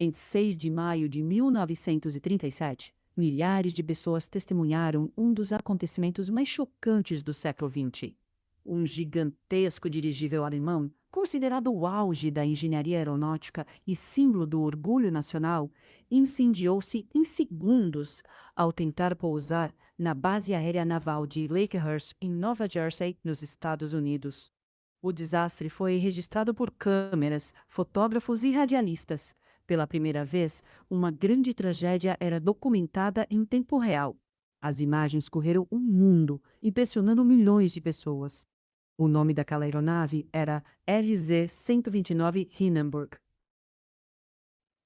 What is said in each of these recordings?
Em 6 de maio de 1937, milhares de pessoas testemunharam um dos acontecimentos mais chocantes do século XX. Um gigantesco dirigível alemão, considerado o auge da engenharia aeronáutica e símbolo do orgulho nacional, incendiou-se em segundos ao tentar pousar na base aérea naval de Lakehurst, em Nova Jersey, nos Estados Unidos. O desastre foi registrado por câmeras, fotógrafos e radialistas. Pela primeira vez, uma grande tragédia era documentada em tempo real. As imagens correram o mundo, impressionando milhões de pessoas. O nome daquela aeronave era LZ-129 Hindenburg.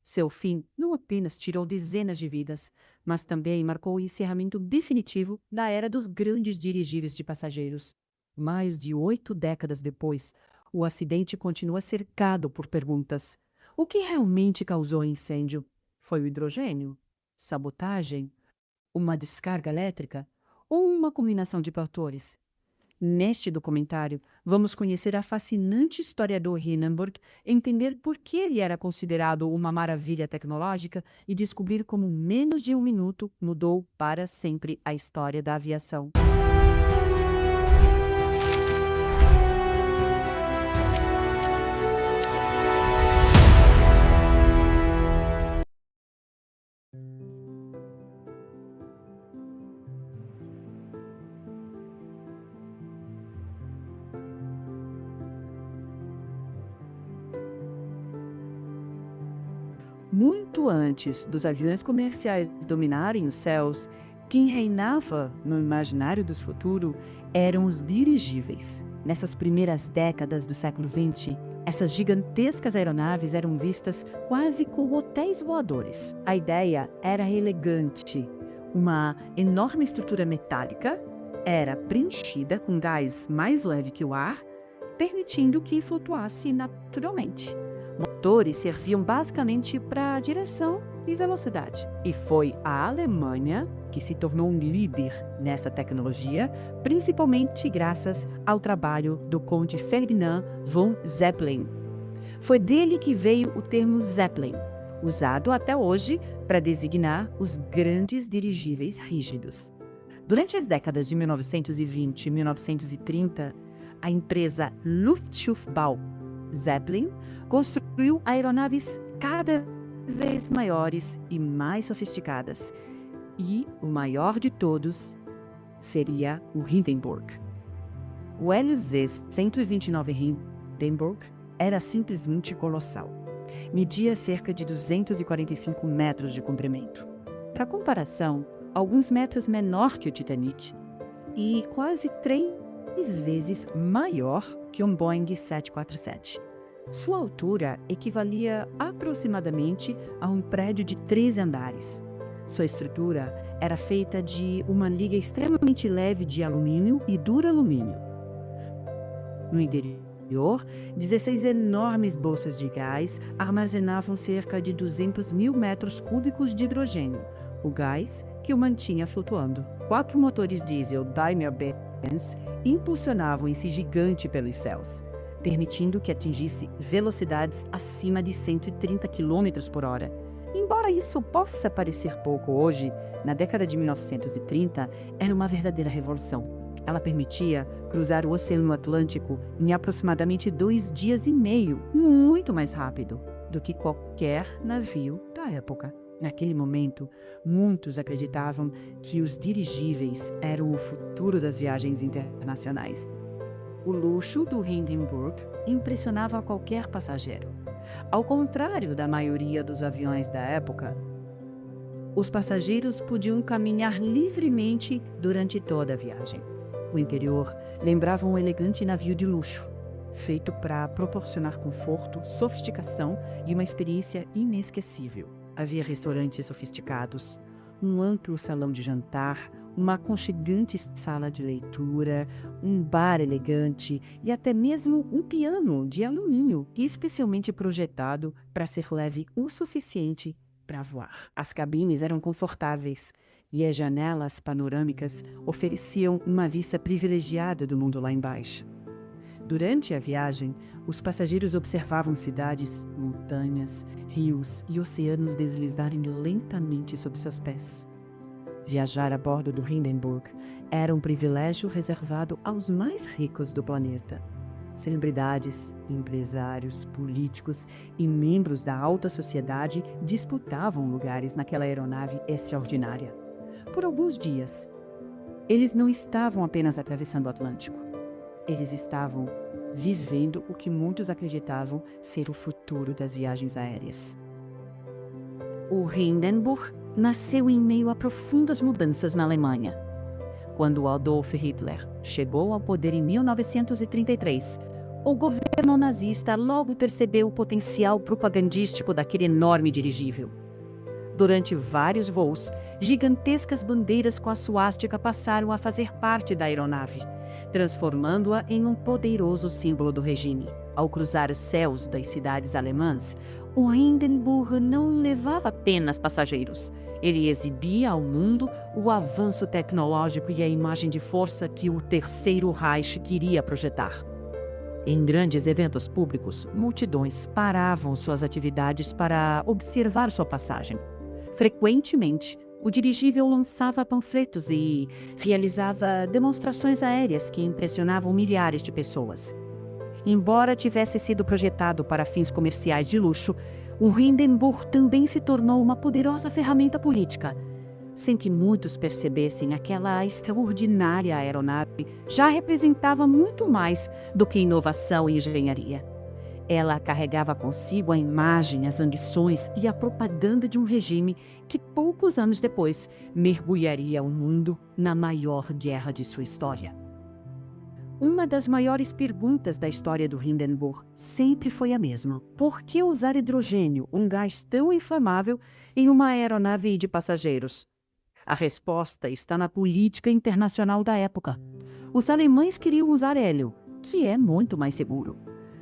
Seu fim não apenas tirou dezenas de vidas, mas também marcou o encerramento definitivo da era dos grandes dirigíveis de passageiros. Mais de 8 décadas depois, o acidente continua cercado por perguntas. O que realmente causou o incêndio? Foi o hidrogênio? Sabotagem? Uma descarga elétrica? Ou uma combinação de fatores? Neste documentário, vamos conhecer a fascinante história do Hindenburg, entender por que ele era considerado uma maravilha tecnológica e descobrir como menos de um minuto mudou para sempre a história da aviação. Muito antes dos aviões comerciais dominarem os céus, quem reinava no imaginário dos futuros eram os dirigíveis. Nessas primeiras décadas do século XX, essas gigantescas aeronaves eram vistas quase como hotéis voadores. A ideia era elegante. Uma enorme estrutura metálica era preenchida com gás mais leve que o ar, permitindo que flutuasse naturalmente. Motores serviam basicamente para direção e velocidade. E foi a Alemanha que se tornou um líder nessa tecnologia, principalmente graças ao trabalho do conde Ferdinand von Zeppelin. Foi dele que veio o termo Zeppelin, usado até hoje para designar os grandes dirigíveis rígidos. Durante as décadas de 1920 e 1930, a empresa Luftschiffbau Zeppelin construiu aeronaves cada vez maiores e mais sofisticadas. E o maior de todos seria o Hindenburg. O LZ-129 Hindenburg era simplesmente colossal. Media cerca de 245 metros de comprimento. Para comparação, alguns metros menor que o Titanic e quase 3 vezes maior que um Boeing 747. Sua altura equivalia aproximadamente a um prédio de 13 andares. Sua estrutura era feita de uma liga extremamente leve de alumínio e duralumínio. No interior, 16 enormes bolsas de gás armazenavam cerca de 200 mil metros cúbicos de hidrogênio, o gás que o mantinha flutuando. 4 motores diesel Daimler-Benz impulsionavam esse gigante pelos céus, permitindo que atingisse velocidades acima de 130 km por hora. Embora isso possa parecer pouco hoje, na década de 1930 era uma verdadeira revolução. Ela permitia cruzar o Oceano Atlântico em aproximadamente 2 dias e meio, muito mais rápido do que qualquer navio da época. Naquele momento, muitos acreditavam que os dirigíveis eram o futuro das viagens internacionais. O luxo do Hindenburg impressionava qualquer passageiro. Ao contrário da maioria dos aviões da época, os passageiros podiam caminhar livremente durante toda a viagem. O interior lembrava um elegante navio de luxo, feito para proporcionar conforto, sofisticação e uma experiência inesquecível. Havia restaurantes sofisticados, um amplo salão de jantar, uma aconchegante sala de leitura, um bar elegante e até mesmo um piano de alumínio, especialmente projetado para ser leve o suficiente para voar. As cabines eram confortáveis e as janelas panorâmicas ofereciam uma vista privilegiada do mundo lá embaixo. Durante a viagem, os passageiros observavam cidades, montanhas, rios e oceanos deslizarem lentamente sob seus pés. Viajar a bordo do Hindenburg era um privilégio reservado aos mais ricos do planeta. Celebridades, empresários, políticos e membros da alta sociedade disputavam lugares naquela aeronave extraordinária. Por alguns dias, eles não estavam apenas atravessando o Atlântico. Eles estavam vivendo o que muitos acreditavam ser o futuro das viagens aéreas. O Hindenburg nasceu em meio a profundas mudanças na Alemanha. Quando Adolf Hitler chegou ao poder em 1933, o governo nazista logo percebeu o potencial propagandístico daquele enorme dirigível. Durante vários voos, gigantescas bandeiras com a suástica passaram a fazer parte da aeronave, transformando-a em um poderoso símbolo do regime. Ao cruzar os céus das cidades alemãs, o Hindenburg não levava apenas passageiros. Ele exibia ao mundo o avanço tecnológico e a imagem de força que o Terceiro Reich queria projetar. Em grandes eventos públicos, multidões paravam suas atividades para observar sua passagem. Frequentemente, o dirigível lançava panfletos e realizava demonstrações aéreas que impressionavam milhares de pessoas. Embora tivesse sido projetado para fins comerciais de luxo, o Hindenburg também se tornou uma poderosa ferramenta política. Sem que muitos percebessem, aquela extraordinária aeronave já representava muito mais do que inovação e engenharia. Ela carregava consigo a imagem, as ambições e a propaganda de um regime que, poucos anos depois, mergulharia o mundo na maior guerra de sua história. Uma das maiores perguntas da história do Hindenburg sempre foi a mesma: por que usar hidrogênio, um gás tão inflamável, em uma aeronave de passageiros? A resposta está na política internacional da época. Os alemães queriam usar hélio, que é muito mais seguro.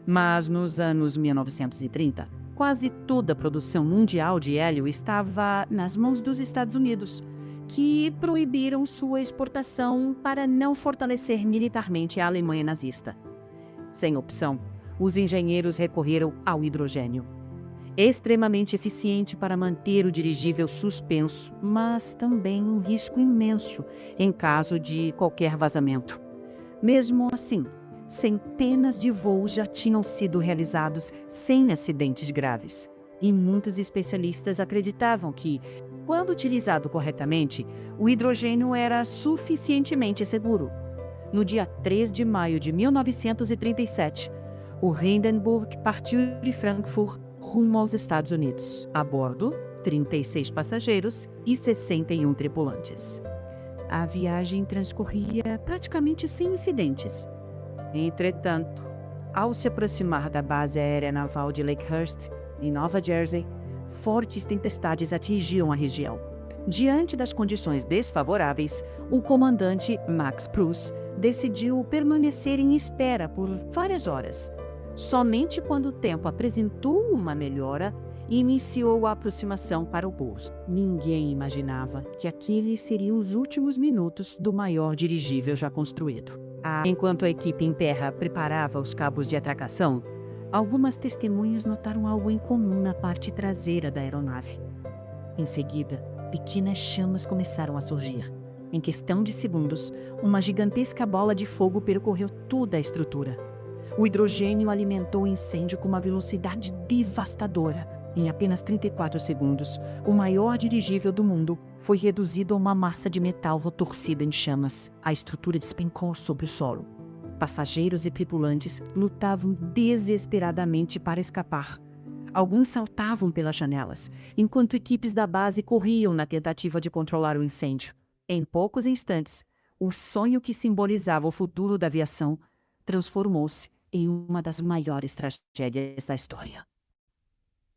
Mas nos anos 1930, quase toda a produção mundial de hélio estava nas mãos dos Estados Unidos, que proibiram sua exportação para não fortalecer militarmente a Alemanha nazista. Sem opção, os engenheiros recorreram ao hidrogênio. Extremamente eficiente para manter o dirigível suspenso, mas também um risco imenso em caso de qualquer vazamento. Mesmo assim, centenas de voos já tinham sido realizados sem acidentes graves. E muitos especialistas acreditavam que, quando utilizado corretamente, o hidrogênio era suficientemente seguro. No dia 3 de maio de 1937, o Hindenburg partiu de Frankfurt rumo aos Estados Unidos. A bordo, 36 passageiros e 61 tripulantes. A viagem transcorria praticamente sem incidentes. Entretanto, ao se aproximar da base aérea naval de Lakehurst, em Nova Jersey, fortes tempestades atingiam a região. Diante das condições desfavoráveis, o comandante Max Pruss decidiu permanecer em espera por várias horas. Somente quando o tempo apresentou uma melhora, iniciou a aproximação para o pouso. Ninguém imaginava que aqueles seriam os últimos minutos do maior dirigível já construído. Enquanto a equipe em terra preparava os cabos de atracação, algumas testemunhas notaram algo incomum na parte traseira da aeronave. Em seguida, pequenas chamas começaram a surgir. Em questão de segundos, uma gigantesca bola de fogo percorreu toda a estrutura. O hidrogênio alimentou o incêndio com uma velocidade devastadora. Em apenas 34 segundos, o maior dirigível do mundo foi reduzido a uma massa de metal retorcida em chamas. A estrutura despencou sobre o solo. Passageiros e tripulantes lutavam desesperadamente para escapar. Alguns saltavam pelas janelas, enquanto equipes da base corriam na tentativa de controlar o incêndio. Em poucos instantes, o sonho que simbolizava o futuro da aviação transformou-se em uma das maiores tragédias da história.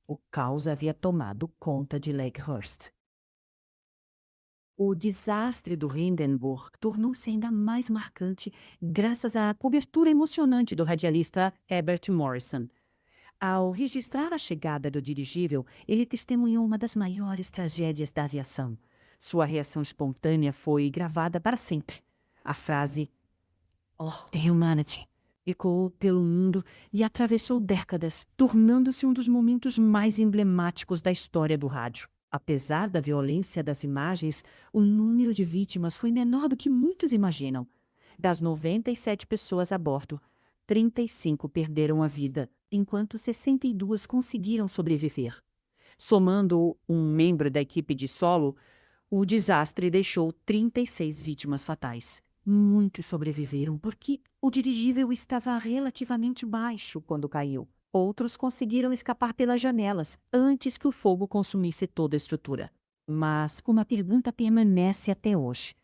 O caos havia tomado conta de Lakehurst. O desastre do Hindenburg tornou-se ainda mais marcante graças à cobertura emocionante do radialista Herbert Morrison. Ao registrar a chegada do dirigível, ele testemunhou uma das maiores tragédias da aviação. Sua reação espontânea foi gravada para sempre. A frase "Oh, the humanity" ecoou pelo mundo e atravessou décadas, tornando-se um dos momentos mais emblemáticos da história do rádio. Apesar da violência das imagens, o número de vítimas foi menor do que muitos imaginam. Das 97 pessoas a bordo, 35 perderam a vida, enquanto 62 conseguiram sobreviver. Somando um membro da equipe de solo, o desastre deixou 36 vítimas fatais. Muitos sobreviveram porque o dirigível estava relativamente baixo quando caiu. Outros conseguiram escapar pelas janelas antes que o fogo consumisse toda a estrutura. Mas uma pergunta permanece até hoje: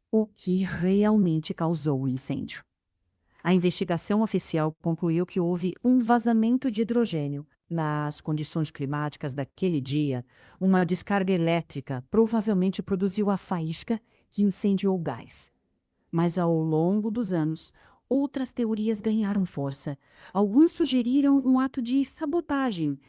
o que realmente causou o incêndio? A investigação oficial concluiu que houve um vazamento de hidrogênio. Nas condições climáticas daquele dia, uma descarga elétrica provavelmente produziu a faísca que incendiou o gás. Mas ao longo dos anos, outras teorias ganharam força. Alguns sugeriram um ato de sabotagem,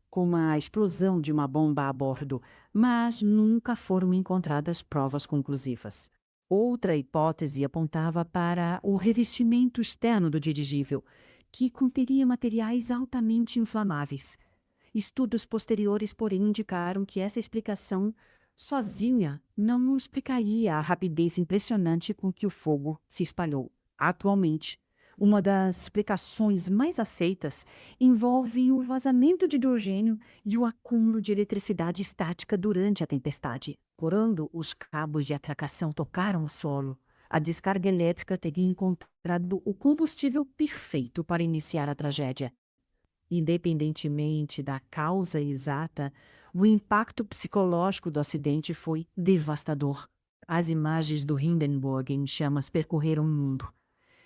como a explosão de uma bomba a bordo, mas nunca foram encontradas provas conclusivas. Outra hipótese apontava para o revestimento externo do dirigível, que conteria materiais altamente inflamáveis. Estudos posteriores, porém, indicaram que essa explicação sozinha não explicaria a rapidez impressionante com que o fogo se espalhou. Atualmente, uma das explicações mais aceitas envolve o vazamento de hidrogênio e o acúmulo de eletricidade estática durante a tempestade. Quando os cabos de atração tocaram o solo, a descarga elétrica teria encontrado o combustível perfeito para iniciar a tragédia. Independentemente da causa exata, o impacto psicológico do acidente foi devastador. As imagens do Hindenburg em chamas percorreram o mundo.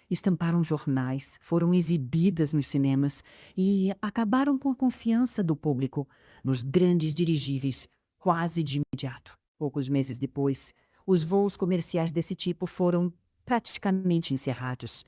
Estamparam jornais, foram exibidas nos cinemas e acabaram com a confiança do público nos grandes dirigíveis quase de imediato. Poucos meses depois, os voos comerciais desse tipo foram praticamente encerrados.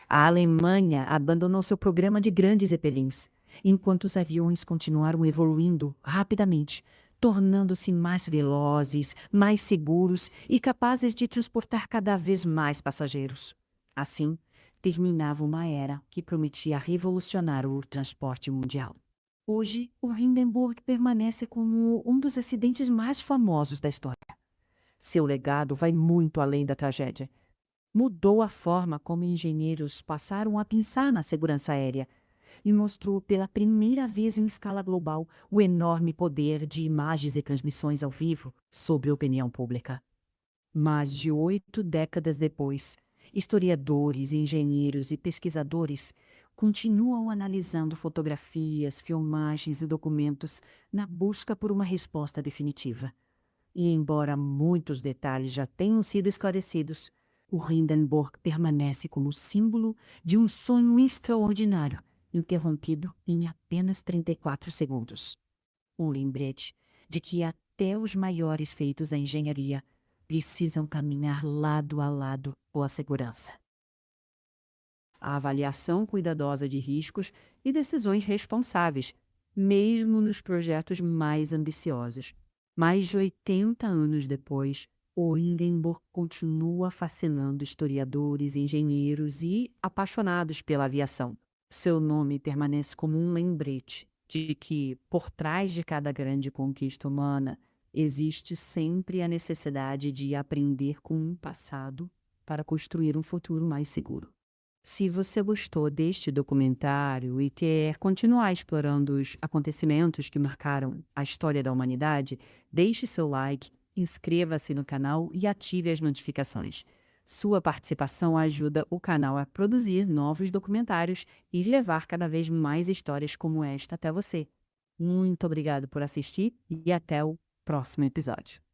A Alemanha abandonou seu programa de grandes zeppelins, enquanto os aviões continuaram evoluindo rapidamente, tornando-se mais velozes, mais seguros e capazes de transportar cada vez mais passageiros. Assim, terminava uma era que prometia revolucionar o transporte mundial. Hoje, o Hindenburg permanece como um dos acidentes mais famosos da história. Seu legado vai muito além da tragédia. Mudou a forma como engenheiros passaram a pensar na segurança aérea e mostrou pela primeira vez em escala global o enorme poder de imagens e transmissões ao vivo sobre a opinião pública. Mais de 8 décadas depois, historiadores, engenheiros e pesquisadores continuam analisando fotografias, filmagens e documentos na busca por uma resposta definitiva. E embora muitos detalhes já tenham sido esclarecidos, o Hindenburg permanece como símbolo de um sonho extraordinário, interrompido em apenas 34 segundos. Um lembrete de que até os maiores feitos da engenharia precisam caminhar lado a lado com a segurança. A avaliação cuidadosa de riscos e decisões responsáveis, mesmo nos projetos mais ambiciosos. Mais de 80 anos depois, o Hindenburg continua fascinando historiadores, engenheiros e apaixonados pela aviação. Seu nome permanece como um lembrete de que, por trás de cada grande conquista humana, existe sempre a necessidade de aprender com um passado para construir um futuro mais seguro. Se você gostou deste documentário e quer continuar explorando os acontecimentos que marcaram a história da humanidade, deixe seu like, inscreva-se no canal e ative as notificações. Sua participação ajuda o canal a produzir novos documentários e levar cada vez mais histórias como esta até você. Muito obrigado por assistir e até o próximo episódio.